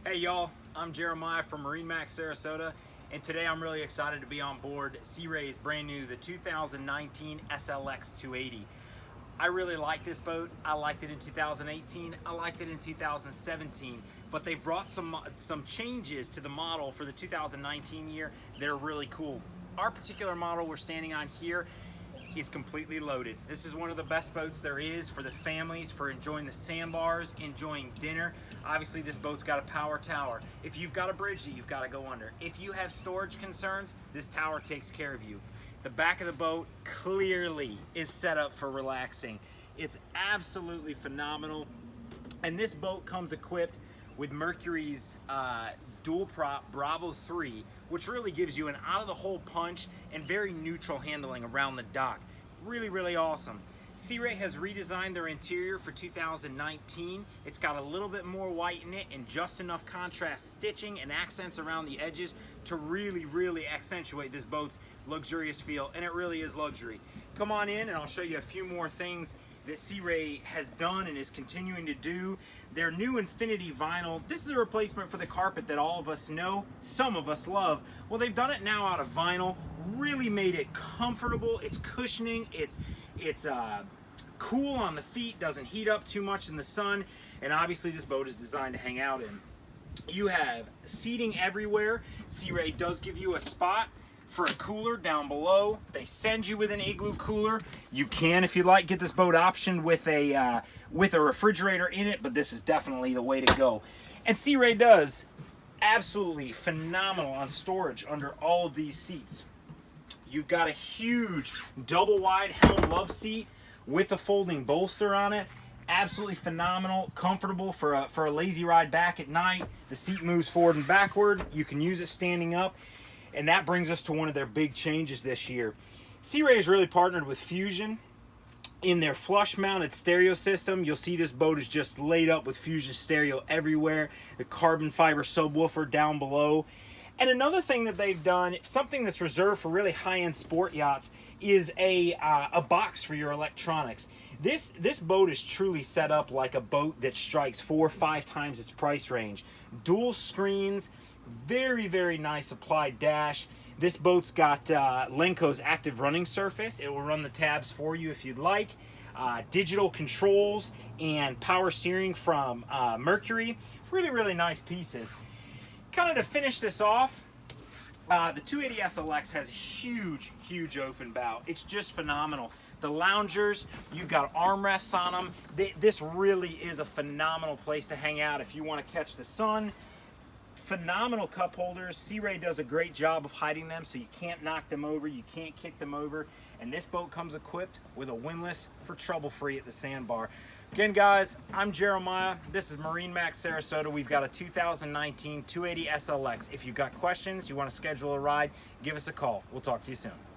Hey y'all, I'm Jeremiah from MarineMax Sarasota, and today I'm really excited to be on board Sea Ray's brand new, the 2019 SLX 280. I really like this boat. I liked it in 2018, I liked it in 2017, but they brought some changes to the model for the 2019 year that are really cool. Our particular model we're standing on here is completely loaded. This is one of the best boats there is for the families, for enjoying the sandbars, enjoying dinner. Obviously this boat's got a power tower. If you've got a bridge that you've got to go under, if you have storage concerns, this tower takes care of you. The back of the boat clearly is set up for relaxing. It's absolutely phenomenal. And this boat comes equipped with Mercury's dual prop Bravo 3, which really gives you an out-of-the-hole punch and very neutral handling around the dock. Really, really awesome. Sea Ray has redesigned their interior for 2019. It's got a little bit more white in it and just enough contrast stitching and accents around the edges to really, really accentuate this boat's luxurious feel, and it really is luxury. Come on in and I'll show you a few more things that Sea Ray has done and is continuing to do. Their new Infinity vinyl, this is a replacement for the carpet that all of us know, some of us love. Well, they've done it now out of vinyl, really made it comfortable, it's cushioning, it's cool on the feet, doesn't heat up too much in the sun, and obviously this boat is designed to hang out in. You have seating everywhere. Sea Ray does give you a spot for a cooler down below. They send you with an igloo cooler. You can, if you like, get this boat optioned with a refrigerator in it, but this is definitely the way to go. And Sea Ray does absolutely phenomenal on storage under all of these seats. You've got a huge double wide helm love seat with a folding bolster on it. Absolutely phenomenal, comfortable for a lazy ride back at night. The seat moves forward and backward. You can use it standing up. And that brings us to one of their big changes this year. Sea Ray has really partnered with Fusion in their flush mounted stereo system. You'll see this boat is just laid up with Fusion stereo everywhere. The carbon fiber subwoofer down below. And another thing that they've done, something that's reserved for really high-end sport yachts, is a box for your electronics. This boat is truly set up like a boat that strikes 4 or 5 times its price range. Dual screens, very, very nice applied dash. This boat's got Lenco's active running surface. It will run the tabs for you if you'd like. Digital controls and power steering from Mercury. Really, really nice pieces. Kind of to finish this off, the 280 SLX has a huge, huge open bow. It's just phenomenal. The loungers, you've got armrests on them. This really is a phenomenal place to hang out if you want to catch the sun. Phenomenal cup holders. Sea Ray does a great job of hiding them so you can't knock them over, you can't kick them over. And this boat comes equipped with a windlass for trouble free at the sandbar. Again, guys, I'm Jeremiah. This is MarineMax Sarasota. We've got a 2019 280 SLX. If you've got questions, you want to schedule a ride, give us a call. We'll talk to you soon.